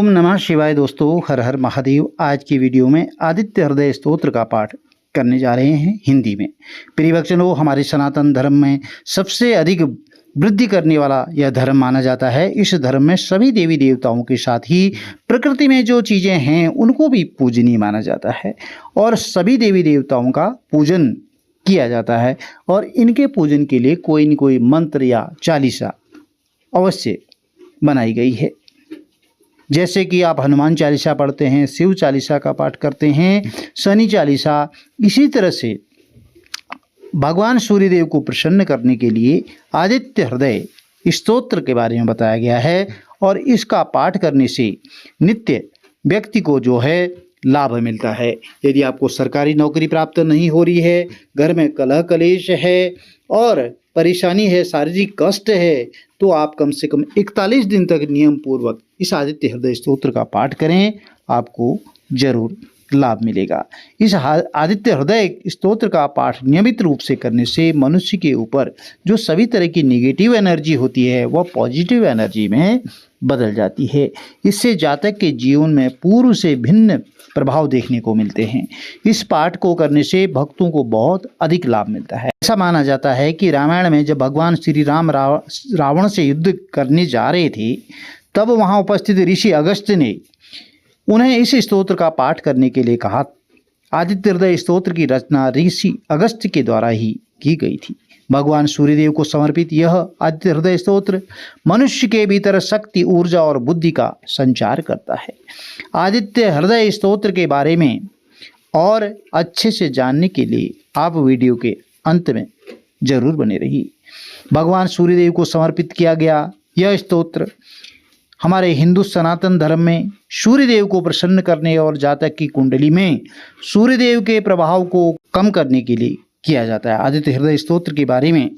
ओम नमः शिवाय। दोस्तों, हर हर महादेव। आज की वीडियो में आदित्य हृदय स्तोत्र का पाठ करने जा रहे हैं हिंदी में। प्रिय भक्तों, हमारे सनातन धर्म में सबसे अधिक वृद्धि करने वाला यह धर्म माना जाता है। इस धर्म में सभी देवी देवताओं के साथ ही प्रकृति में जो चीज़ें हैं उनको भी पूजनीय माना जाता है और सभी देवी देवताओं का पूजन किया जाता है और इनके पूजन के लिए कोई न कोई मंत्र या चालीसा अवश्य बनाई गई है। जैसे कि आप हनुमान चालीसा पढ़ते हैं, शिव चालीसा का पाठ करते हैं, शनि चालीसा। इसी तरह से भगवान सूर्यदेव को प्रसन्न करने के लिए आदित्य हृदय स्तोत्र के बारे में बताया गया है और इसका पाठ करने से नित्य व्यक्ति को जो है लाभ मिलता है। यदि आपको सरकारी नौकरी प्राप्त नहीं हो रही है, घर में कलह कलेश है और परेशानी है, शारीरिक कष्ट है, तो आप कम से कम 41 दिन तक नियम पूर्वक इस आदित्य हृदय स्तोत्र का पाठ करें, आपको जरूर लाभ मिलेगा। इस आदित्य हृदय स्तोत्र का पाठ नियमित रूप से करने से मनुष्य के ऊपर जो सभी तरह की नेगेटिव एनर्जी होती है वह पॉजिटिव एनर्जी में बदल जाती है। इससे जातक के जीवन में पूर्व से भिन्न प्रभाव देखने को मिलते हैं। इस पाठ को करने से भक्तों को बहुत अधिक लाभ मिलता है। ऐसा माना जाता है कि रामायण में जब भगवान श्री राम रावण से युद्ध करने जा रहे थे, तब वहाँ उपस्थित ऋषि अगस्त्य ने उन्हें इस स्तोत्र का पाठ करने के लिए कहा। आदित्य हृदय स्तोत्र की रचना ऋषि अगस्त्य के द्वारा ही की गई थी। भगवान सूर्यदेव को समर्पित यह आदित्य हृदय स्तोत्र मनुष्य के भीतर शक्ति, ऊर्जा और बुद्धि का संचार करता है। आदित्य हृदय स्तोत्र के बारे में और अच्छे से जानने के लिए आप वीडियो के अंत में जरूर बने रहिए। भगवान सूर्यदेव को समर्पित किया गया यह स्तोत्र हमारे हिंदू सनातन धर्म में सूर्यदेव को प्रसन्न करने और जातक की कुंडली में सूर्यदेव के प्रभाव को कम करने के लिए किया जाता है। आदित्य हृदय स्तोत्र के बारे में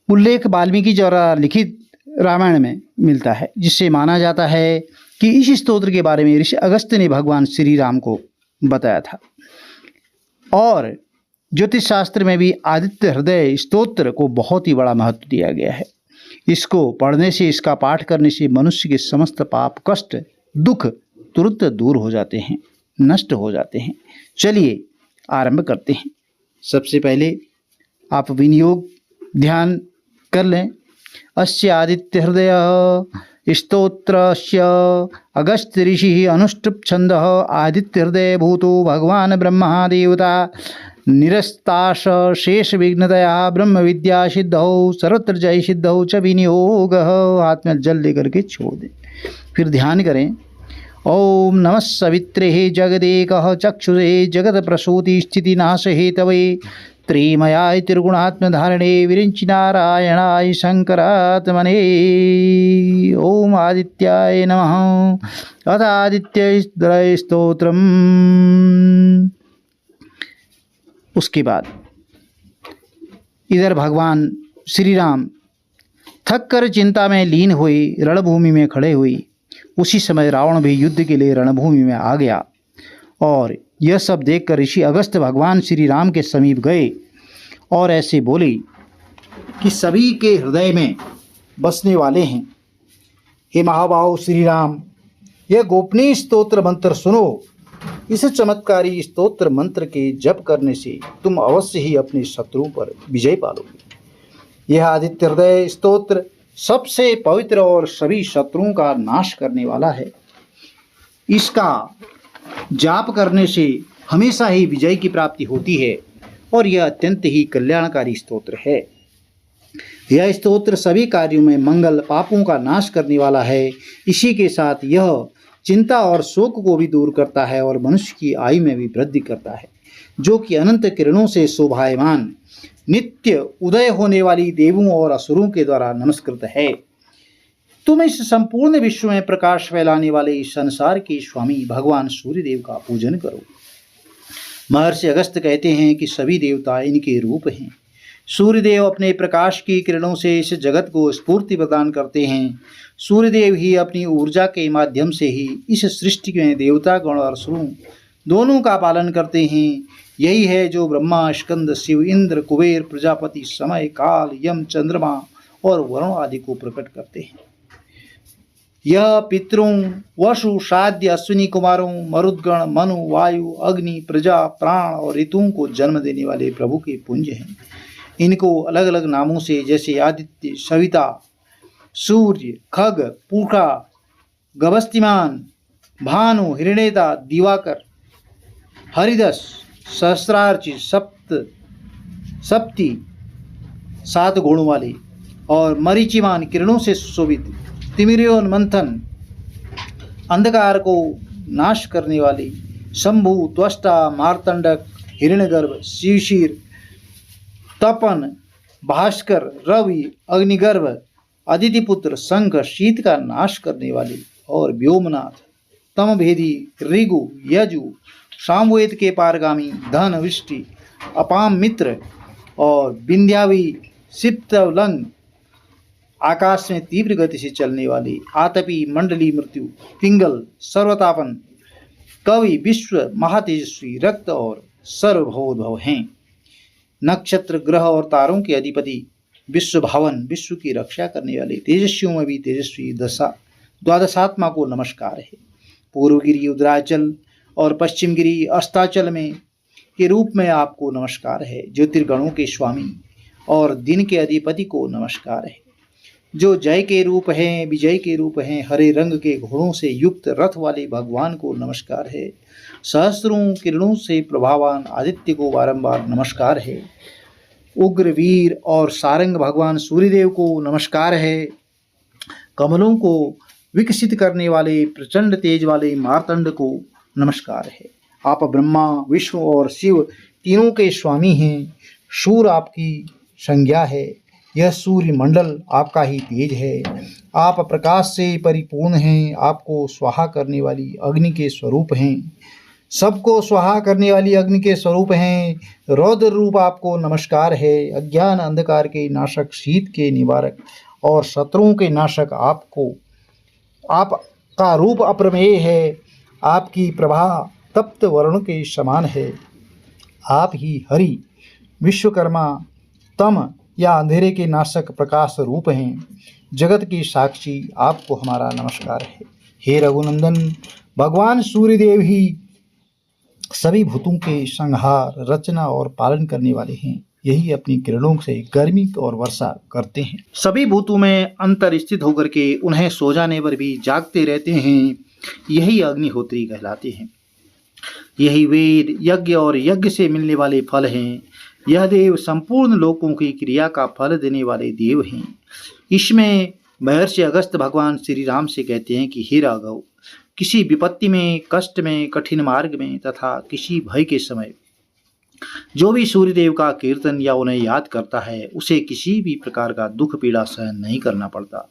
उल्लेख वाल्मीकि द्वारा लिखित रामायण में मिलता है, जिससे माना जाता है कि इस स्तोत्र के बारे में ऋषि अगस्त्य ने भगवान श्री राम को बताया था। और ज्योतिष शास्त्र में भी आदित्य हृदय स्तोत्र को बहुत ही बड़ा महत्व दिया गया है। इसको पढ़ने से, इसका पाठ करने से मनुष्य के समस्त पाप, कष्ट, दुख तुरंत दूर हो जाते हैं, नष्ट हो जाते हैं। चलिए आरंभ करते हैं। सबसे पहले आप विनियोग ध्यान कर लें। अस्य आदित्य हृदय स्तोत्रस्य अगस्त्य ऋषि अनुष्टुप छंद आदित्य हृदय भूतो भगवान ब्रह्मा देवता निरस्ताश शेष विघ्नतया ब्रह्म विद्या सिद्धौ सर्वत्र जय सिद्धौ च विनियोग। हाथ में जल लेकर के छोड़ दें, फिर ध्यान करें। ओम नमः सवित्रे जगदेकः चक्षुषे जगत प्रसूति स्थिति नाश हेतवे त्रिमयाय त्रिगुणात्मधारणे विरिंचि नारायणाय शंकरात्मने। ओम आदित्याय नमः। अथ आदित्य हृदय स्तोत्रम्। उसके बाद इधर भगवान श्री राम थक कर चिंता में लीन हुए, रणभूमि में खड़े हुए। उसी समय रावण भी युद्ध के लिए रणभूमि में आ गया और यह सब देखकर ऋषि अगस्त्य भगवान श्री राम के समीप गए और ऐसे बोले कि सभी के हृदय में बसने वाले हैं, हे महाबाहु श्री राम, यह गोपनीय स्तोत्र मंत्र सुनो। इस चमत्कारी स्तोत्र मंत्र के जप करने से तुम अवश्य ही अपने शत्रुओं पर विजय पालोगे। यह आदित्य हृदय स्तोत्र सबसे पवित्र और सभी शत्रुओं का नाश करने वाला है। इसका जाप करने से हमेशा ही विजय की प्राप्ति होती है और यह अत्यंत ही कल्याणकारी स्तोत्र है। यह स्तोत्र सभी कार्यों में मंगल, पापों का नाश करने वाला है। इसी के साथ यह चिंता और शोक को भी दूर करता है और मनुष्य की आयु में भी वृद्धि करता है, जो कि अनंत किरणों से शोभायमान नित्य उदय होने वाली देवों और असुरों के द्वारा नमस्कृत है। तुम इस संपूर्ण विश्व में प्रकाश फैलाने वाले इस संसार के स्वामी भगवान सूर्यदेव का पूजन करो। महर्षि अगस्त्य कहते हैं कि सभी देवता इनके रूप हैं। सूर्यदेव अपने प्रकाश की किरणों से इस जगत को स्फूर्ति प्रदान करते हैं। सूर्यदेव ही अपनी ऊर्जा के माध्यम से ही इस सृष्टि में देवता गण और असुरों दोनों का पालन करते हैं। यही है जो ब्रह्मा, स्कंद, शिव, इंद्र, कुबेर, प्रजापति, समय, काल, यम, चंद्रमा और वरुण आदि को प्रकट करते हैं। यह पितरों वसु साध्य अश्विनी कुमारों मरुद्गण मनु वायु अग्नि प्रजा प्राण और ऋतुओं को जन्म देने वाले प्रभु के पुंज हैं। इनको अलग अलग नामों से जैसे आदित्य सविता सूर्य खग पूषा गभस्तिमान भानु हिरण्यता दिवाकर हरिदस सहस्रार्ची सप्ती 7 गुणों वाले और मरीचिमान किरणों से सुशोभित तिमिरोन्मंथन अंधकार को नाश करने वाले शंभु त्वष्टा मार्तंडक हिरण्यगर्भ शिवशीर तपन भास्कर रवि अग्निगर्भ अदितिपुत्र शंख शीत का नाश करने वाले और व्योमनाथ तमभेदी ऋगु यजु सामवेद के पारगामी धन वृष्टि अपाम मित्र और विंध्यावी सिप्तलंग आकाश में तीव्र गति से चलने वाली आतपी मंडली मृत्यु पिंगल सर्वतापन कवि विश्व महातेजस्वी रक्त और सर्वभवोद्भव हैं। नक्षत्र ग्रह और तारों के अधिपति विश्व भावन विश्व की रक्षा करने वाले तेजस्वियों में भी तेजस्वी द्वादशात्मा को नमस्कार है। पूर्वगिरी उदराचल और पश्चिमगिरी अस्ताचल में के रूप में आपको नमस्कार है। ज्योतिर्गणों के स्वामी और दिन के अधिपति को नमस्कार है। जो जय के रूप हैं विजय के रूप हैं हरे रंग के घोड़ों से युक्त रथ वाले भगवान को नमस्कार है। सहस्रों किरणों से प्रभावान आदित्य को बारंबार नमस्कार है। उग्र वीर और सारंग भगवान सूर्यदेव को नमस्कार है। कमलों को विकसित करने वाले प्रचंड तेज वाले मार्तंड को नमस्कार है। आप ब्रह्मा विष्णु और शिव तीनों के स्वामी हैं। सूर्य आपकी संज्ञा है। यह सूर्य मंडल आपका ही तेज है। आप प्रकाश से परिपूर्ण हैं। आपको स्वाहा करने वाली अग्नि के स्वरूप हैं। सबको स्वाहा करने वाली अग्नि के स्वरूप हैं। रौद्र रूप आपको नमस्कार है। अज्ञान अंधकार के नाशक शीत के निवारक और शत्रुओं के नाशक आपका रूप अप्रमेय है। आपकी प्रभा तप्त वर्ण के समान है। आप ही हरि विश्वकर्मा तम या अंधेरे के नाशक प्रकाश रूप हैं। जगत की साक्षी आपको हमारा नमस्कार है। हे रघुनंदन भगवान सूर्यदेव ही सभी भूतों के संहार रचना और पालन करने वाले हैं। यही अपनी किरणों से गर्मी और वर्षा करते हैं। सभी भूतों में अंतर स्थित होकर के उन्हें सो जाने पर भी जागते रहते हैं। यही अग्निहोत्री कहलाते हैं। यही वेद यज्ञ और यज्ञ से मिलने वाले फल हैं। यह देव संपूर्ण लोकों की क्रिया का फल देने वाले देव हैं। इसमें महर्षि अगस्त्य भगवान श्री राम से कहते हैं कि हे राघव, किसी विपत्ति में कष्ट में कठिन मार्ग में तथा किसी भय के समय जो भी सूर्यदेव का कीर्तन या उन्हें याद करता है उसे किसी भी प्रकार का दुख पीड़ा सहन नहीं करना पड़ता।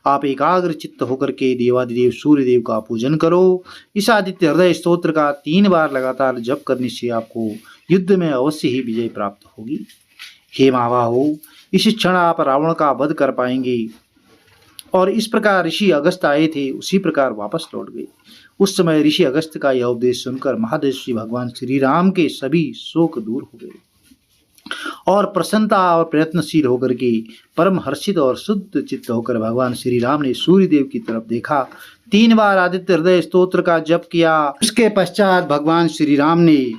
आप एकाग्र चित्त होकर के देवादिदेव सूर्यदेव का पूजन करो। इस आदित्य हृदय स्तोत्र का 3 बार लगातार जप करने से आपको युद्ध में अवश्य ही विजय प्राप्त होगी। हे महाबाहो, इस क्षण आप रावण का वध कर पाएंगे। और इस प्रकार ऋषि अगस्त्य आए थे उसी प्रकार वापस लौट गए। उस समय ऋषि अगस्त्य का यह उपदेश सुनकर महादेव भगवान श्री राम के सभी शोक दूर हो गए और प्रसन्नता और प्रयत्नशील होकर के परम हर्षित और शुद्ध चित्त होकर भगवान श्री राम ने सूर्यदेव की तरफ देखा। 3 बार आदित्य हृदय स्तोत्र का जप किया। उसके पश्चात भगवान श्री राम ने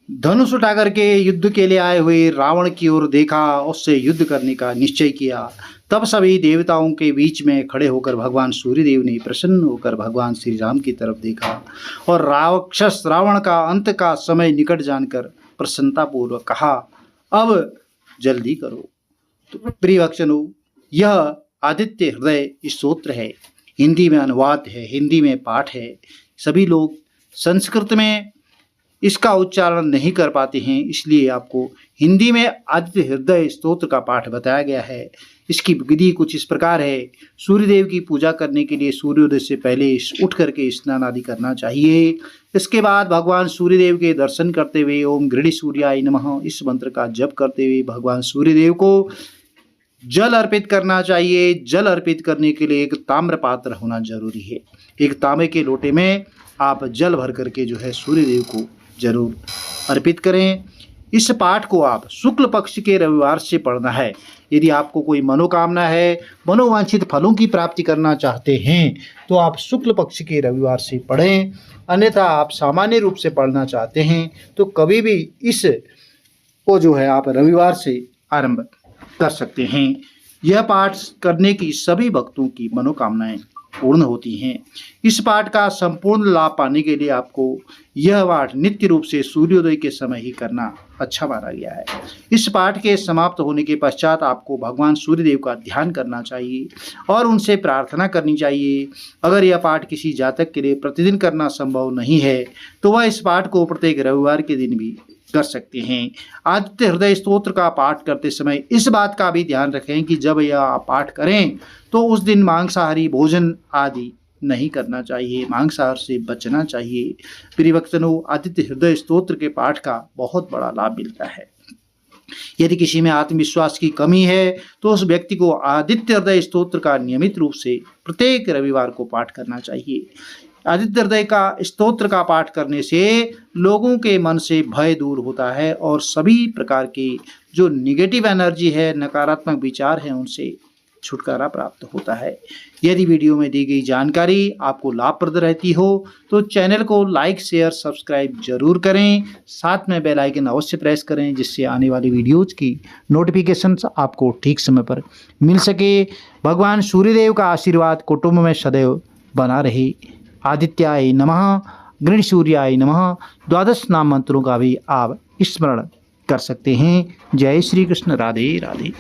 धनुष उठा करके युद्ध के लिए आए हुए रावण की ओर देखा। उससे युद्ध करने का निश्चय किया। तब सभी देवताओं के बीच में खड़े होकर भगवान सूर्यदेव ने प्रसन्न होकर भगवान श्री राम की तरफ देखा और राक्षस रावण का अंत का समय निकट जानकर प्रसन्नतापूर्वक कहा, अब जल्दी करो। तो प्रिय भक्तजनों, यह आदित्य हृदय स्तोत्र है। हिंदी में अनुवाद है, हिंदी में पाठ है। सभी लोग संस्कृत में इसका उच्चारण नहीं कर पाते हैं, इसलिए आपको हिंदी में आदित्य हृदय स्तोत्र का पाठ बताया गया है। इसकी विधि कुछ इस प्रकार है। सूर्यदेव की पूजा करने के लिए सूर्योदय से पहले उठ करके स्नान आदि करना चाहिए। इसके बाद भगवान सूर्यदेव के दर्शन करते हुए ओम गृढ़ सूर्याय नमः इस मंत्र का जप करते हुए भगवान सूर्यदेव को जल अर्पित करना चाहिए। जल अर्पित करने के लिए एक ताम्र पात्र होना जरूरी है। एक तांबे के लोटे में आप जल भर करके जो है सूर्यदेव को जरूर अर्पित करें। इस पाठ को आप शुक्ल पक्ष के रविवार से पढ़ना है। यदि आपको कोई मनोकामना है, मनोवांछित फलों की प्राप्ति करना चाहते हैं तो आप शुक्ल पक्ष के रविवार से पढ़ें। अन्यथा आप सामान्य रूप से पढ़ना चाहते हैं तो कभी भी इस को जो है आप रविवार से आरंभ कर सकते हैं। यह पाठ करने की सभी भक्तों की मनोकामनाएं पूर्ण होती हैं। इस पाठ का संपूर्ण लाभ पाने के लिए आपको यह पाठ नित्य रूप से सूर्योदय के समय ही करना अच्छा माना गया है। इस पाठ के समाप्त होने के पश्चात आपको भगवान सूर्यदेव का ध्यान करना चाहिए और उनसे प्रार्थना करनी चाहिए। अगर यह पाठ किसी जातक के लिए प्रतिदिन करना संभव नहीं है तो वह इस पाठ को प्रत्येक रविवार के दिन भी कर सकते हैं। आदित्य हृदय स्तोत्र का पाठ करते समय इस बात का भी ध्यान रखें कि जब यह आप पाठ करें तो उस दिन मांसाहारी भोजन आदि नहीं करना चाहिए, मांसाहार से बचना चाहिए। प्रिय भक्तों, आदित्य हृदय स्तोत्र के पाठ का बहुत बड़ा लाभ मिलता है। यदि किसी में आत्मविश्वास की कमी है तो उस व्यक्ति को आदित्य हृदय स्तोत्र का नियमित रूप से प्रत्येक रविवार को पाठ करना चाहिए। आदित्य हृदय का स्तोत्र का पाठ करने से लोगों के मन से भय दूर होता है और सभी प्रकार की जो निगेटिव एनर्जी है, नकारात्मक विचार हैं, उनसे छुटकारा प्राप्त होता है। यदि वीडियो में दी गई जानकारी आपको लाभप्रद रहती हो तो चैनल को लाइक, शेयर, सब्सक्राइब जरूर करें। साथ में बेल आइकन अवश्य प्रेस करें जिससे आने वाली वीडियोज़ की नोटिफिकेशंस आपको ठीक समय पर मिल सके। भगवान सूर्यदेव का आशीर्वाद कुटुंब में सदैव बना रहे। आदित्याय नमः, गृणसूर्याय नमः, द्वादश नाम मंत्रों का भी आप स्मरण कर सकते हैं। जय श्री कृष्ण। राधे राधे।